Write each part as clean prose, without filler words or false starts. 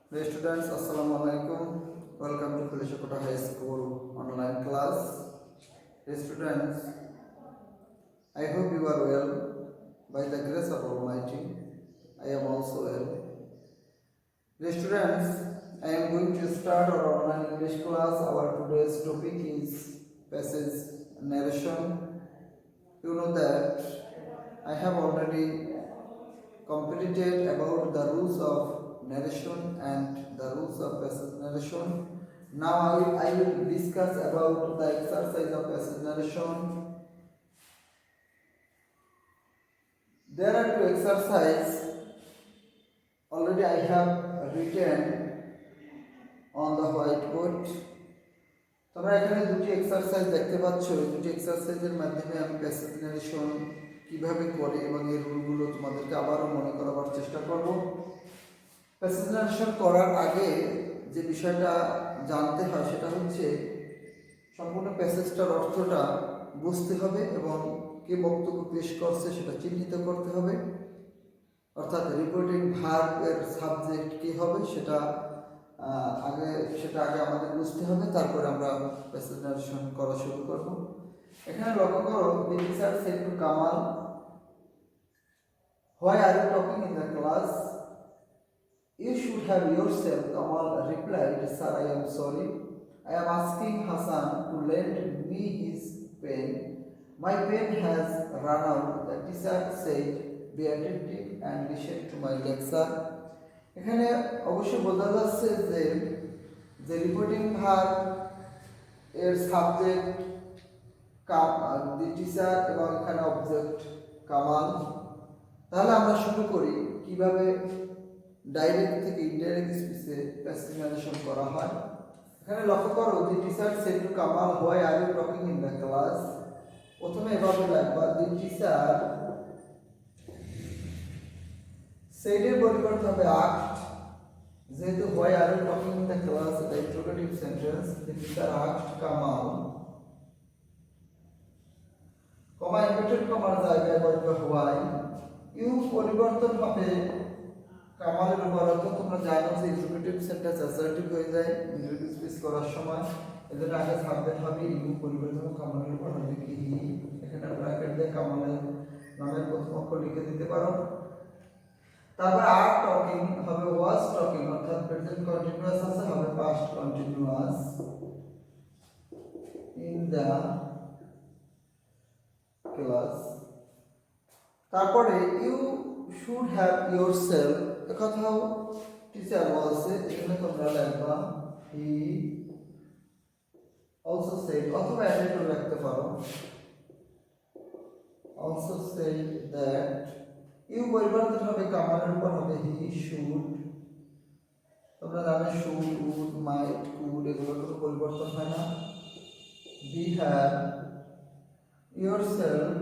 Dear students, Assalamu alaikum. Welcome to Kulishakota High School online class. Dear students, I hope you are well. By the grace of Almighty, I am also well. Dear students, I am going to start our online English class. Our today's topic is passage narration. You know that I have already completed about the rules of narration and the rules of passage narration. Now I will discuss about the exercise of passage narration. There are two exercises already I have written on the whiteboard. তোমরা এখানে দুটি exercise দেখতে পাচ্ছ। এই দুটি এক্সারসাইজের মাধ্যমে আমি passage narration কিভাবে করে এবং এই রুলগুলো তোমাদেরকে আবারও মনে করাবার চেষ্টা করব। প্যাসেজ নারেশন করার আগে যে বিষয়টা জানতে হয় সেটা হচ্ছে সম্পূর্ণ প্যাসেজটার অর্থটা বুঝতে হবে এবং কে বক্তব্য পেশ করছে সেটা চিহ্নিত করতে হবে। অর্থাৎ রিপোর্টিং ভার্বের সাবজেক্ট কী হবে সেটা আগে আমাদের বুঝতে হবে, তারপরে আমরা প্যাসেজ নারেশন করা শুরু করব। এখানে লক্ষ্য করো, the teacher said to Kamal, why are you talking in the class? You should have yourself. Kamal replied, sir, I am sorry. I am asking Hassan to lend me his pen. My pen has run out. The teacher said, be attentive and listen to my lecture. এখানে অবশ্যই বোঝা যাচ্ছে যে reporting verb এর subject the teacher এবং এখানে object Kamal. তাহলে আমরা শুরু করি কিভাবে ডাইরেক্ট থেকে ইনডাইরেক্ট স্পিচে প্যাসেজ নারেশন করা হয়। এখানে লক্ষ্য করো, the teacher said to Kamal, why are you talking in the class. প্রথমে এভাবে লাগবা, দি টিচার সেডের পরিবর্তে হবে আস্কড। যেহেতু why are you talking in the class এটা interrogative sentence, the teacher asked Kamal, comma inverted কমার জায়গায় বলবে হোয়াই। ইউ পরিবর্তন হবে কামালের উপর। অর্থাৎ তোমরা জানো যে ইন্টারোগেটিভ সেন্টেন্স অ্যাসার্টিভ হয়ে যায় ইন্টারোগেটিভ স্পিচ করার সময়। এজন্য আগে সাবজেক্ট হবে ইউ, পরিবর্তন কামালের উপর হবে কি হি। এখানে ব্র্যাকেট দিয়ে কামালের নামের প্রথম অক্ষর লিখে দিতে পারো। তারপর আর টকিং হবে ওয়াজ টকিং, অর্থাৎ প্রেজেন্ট কন্টিনিউয়াস আছে, হবে past continuous in the class. তারপরে ইউ শুড হ্যাভ ইয়োরসেলফ, কথাও টিচার বলছে, এখানে তোমরা লিখবা হি অলসো সেড, অথবা অ্যাডেড লিখতে পারো, অলসো সেড দ্যাট। ইউ পরিবর্তন হবে কামালের উপর, হবে হি শুড। তোমরা জানো শুড, উড, মাইট, কুড এগুলোর কোনো পরিবর্তন হয় না। Behave yourself,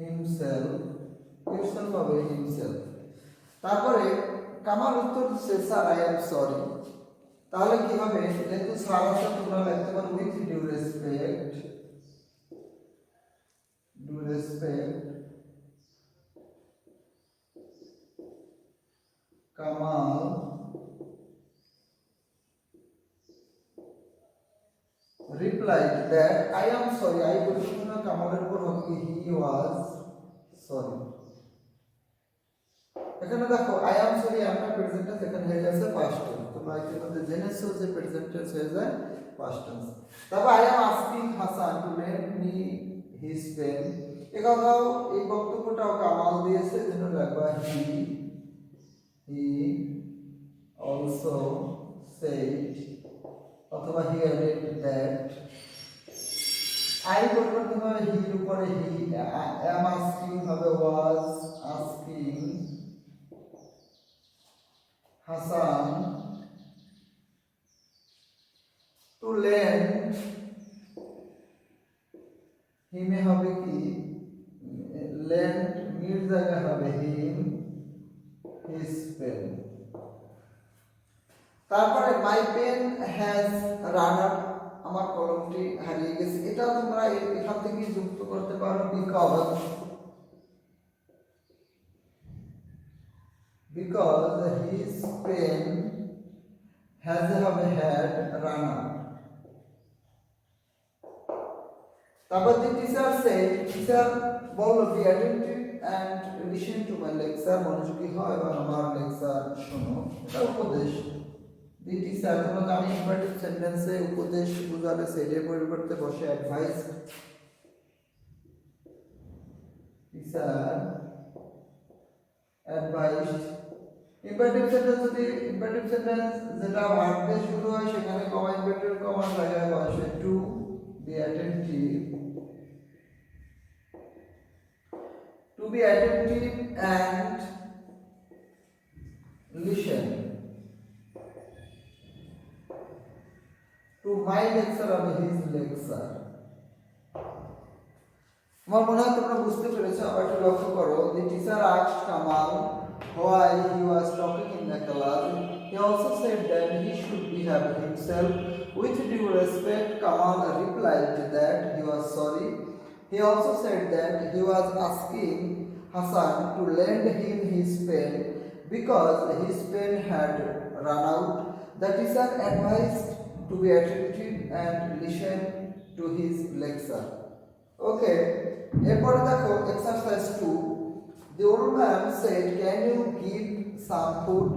himself, yourself হবে himself। তারপরে কামাল উত্তর দিচ্ছে, স্যার আই এম সরি। তাহলে কি হবে, যেহেতু স্যার আছে তোমরা লিখতে পারো with due respect, due respect Kamal replied that I am sorry. I বলছি না কামালের উপর হবে কি he was sorry। এখানে দেখো I am sorry আমরা প্রেজেন্ট টেন্স, এখানে হয়ে গেছে পাস্ট টেন্স। তোমরা ইতিমধ্যে জেনেছো যে প্রেজেন্ট টেন্স হয়ে যায় পাস্ট টেন্স। তারপর I am asking Hassan to lend me his pen। এখানেও এই বক্তব্যটাও কামাল দিয়েছে, যেন লাগবা he also said, অথবা হি অ্যাডেড দ্যাট। আই পরিবর্তন হবে হির উপরে হি, অ্যাম আস্কিং হবে was asking Hasan to lend, হিমে হবে কি লেন্ড, মির জায়গায় হবে হিম হিজ পেন। তারপরে my pen has run out, আমার কলমটি হারিয়ে গেছে। এটা তোমরা এখান থেকে যুক্ত করতে পারো because his pen has had run out. তারপর the teacher said, teacher বলল be attentive and listen to my lecture, মনোযোগী হও এবং আমার লেকচার শোনো। এটা উপদেশ। the teacher, তোমরা জানি ইম্পারেটিভ সেন্টেন্সে উপদেশ বোঝালে সেটার পরিবর্তে বসে advice. teacher advised। Imperative sentence যদি ইম্পারেটিভ সেন্টেন্স যেটা ভার্ব দিয়ে শুরু হয় সেখানে কমা ইম্পারেটিভ কমার জায়গায় বসে two be attentive, to be attentive and listen to my lecture or his lecture। আমার মনে হয় তোমরা বুঝতে পেরেছো। আবার একটু লক্ষ্য করো, the teacher asked Kamal why he was talking in the class. He also said that he should behave himself with due respect. Kamal replied that he was sorry. He also said that he was asking Hassan to lend him his pen because his pen had run out. The teacher advised to be attentive and listen to his lecture. Okay, এরপরে দেখো exercise 2. The old man said, can you give some food?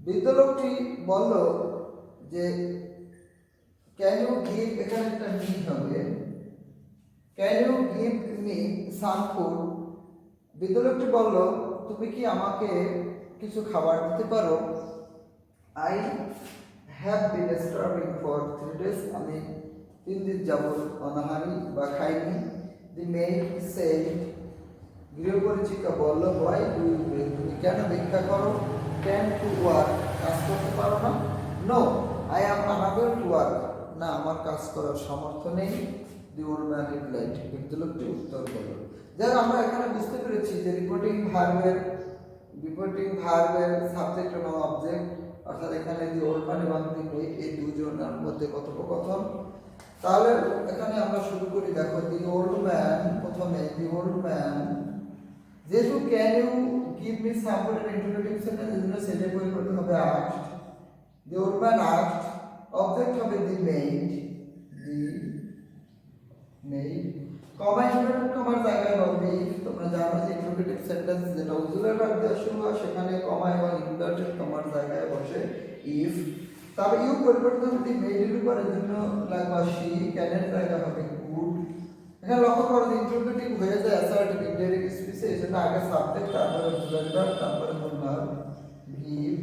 বৃদ্ধ লোকটি বলল যে can you give, এখানে একটা me হবে, can you give me some food? বৃদ্ধ লোকটি বলল তুমি কি আমাকে কিছু খাবার দিতে পারো? I have been starving for 3 days, আমি 3 দিন যাবত অনাহারি বা খাইনি। The maid said, গৃহপরিচিকা বলল why do you beg? তুমি কেন ভিক্ষা করো? Can to work, কাজ করতে পারো না? No, I am unable to work, না আমার কাজ করার সামর্থ্য নেই। The old man replied, বৃদ্ধ লোকটি উত্তর দিল। যাক আমরা এখানে বুঝতে পেরেছি যে রিপোর্টিং ভার্বের সাবজেক্ট এবং অবজেক্ট, অর্থাৎ এখানে the old man এবং the maid এই দুজনের মধ্যে কথোপকথন। তাহলে এখানে আমরা শুরু করি। দেখো the old man, প্রথমে the old man, যেহেতু can you give me some food এর ইন্টারোগেটিভ সেন্টেন্স, এজন্য সেটার পরিবর্তে হবে asked। the old man asked, object হবে the maid, কমা ইন্টারোগেটিভ কমার জায়গায় হবে if। তোমরা জানো যে ইন্টারোগেটিভ সেন্টেন্স যেটা অক্সিলারি ভার্ব দিয়ে শুরু হয় সেখানে কমা এবং ইনভার্টেড কমার জায়গায় বসে if। তবে ইউ পরিবর্তন হবে the maid এর উপর, এজন্য লাগবে she, can এর জায়গা হবে could। এখানে লক্ষ্য করো যে ইন্টারোগেটিভ হয়ে যায় অ্যাসার্টিভ ইনডাইরেক্ট স্পিচে, এজন্য আগে সাবজেক্ট তারপরে অক্সিলারি ভার্ব তারপরে মূল ভার্ব give।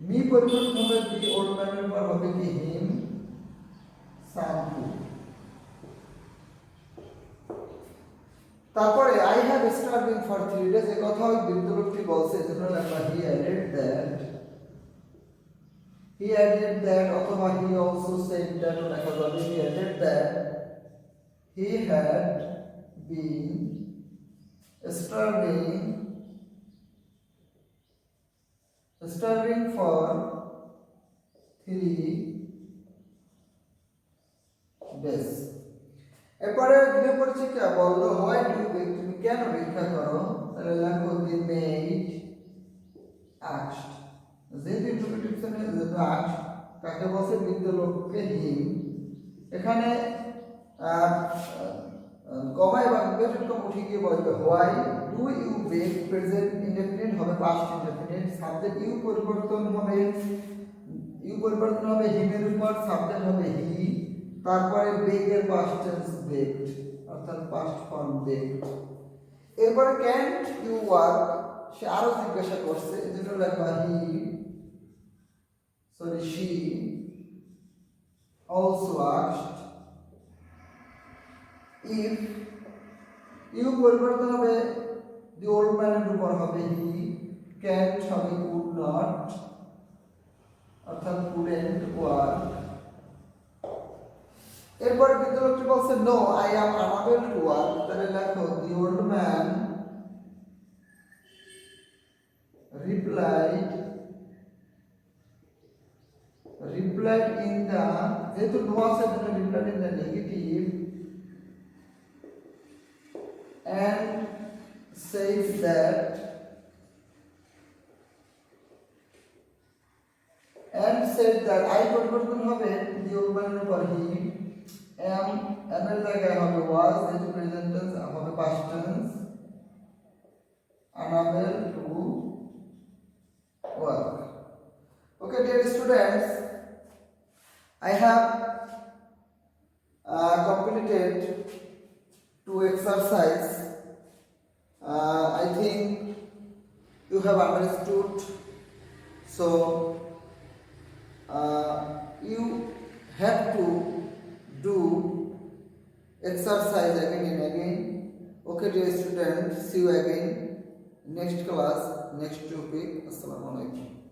মি পরিবর্তন হবে the old man এর উপর, হবে কি him some food। তারপরে I have starving for 3 days, এই কথা ওই বৃদ্ধ লোকটি বলছে, এজন্য লেখা he added that, অথবা he also said that লেখা যাবে he added that he had been starving for 3 days। এরপরে গৃহপরিচিকা বলল why do you beg, তুমি কেন ভিক্ষা করো? তাহলে লেখো the maid asked, যেহেতু ইন্টারোগেটিভ সেন্টেন্স যেহেতু asked, কাকে বলছে? বৃদ্ধ লোককে him। এখানে কমা এবং ইনভার্টেড কমা উঠে গিয়ে বলবে why do you beg, present indefinite হবে পাস্ট ইনডেফিনিট। সাবজেক্ট ইউ পরিবর্তন হবে him এর উপর, সাবজেক্ট হবে he, তারপরে বেগ এর পাস্ট টেন্স বেগড, অর্থাৎ পাস্ট ফর্ম বেগড। এরপরে ক্যান্ট ইউ ওয়ার্ক, সে আরো জিজ্ঞাসা করছে, এজন্য লেখা she also asked। if you পরিবর্তন হবে the old man এর উপর, হবে he, can't হবে could not, অর্থাৎ couldn't work। এরপরে বৃদ্ধ লোকটি বলছে no, I am unable to work, তাহলে লেখো the old man replied in the, যেহেতু no আছে তাহলে replied in the negative and says that said that I পরিবর্তন হবে বিয়োগ বানানোর পর he am এর জায়গায় হবে was যেহেতু প্রেজেন্ট টেন্স হবে past tense unable to work. Okay, dear students, I have completed two exercise. I think you have understood. So you have to do exercise again and again. Okay, dear students, see you again next class, next topic. Assalamu alaikum.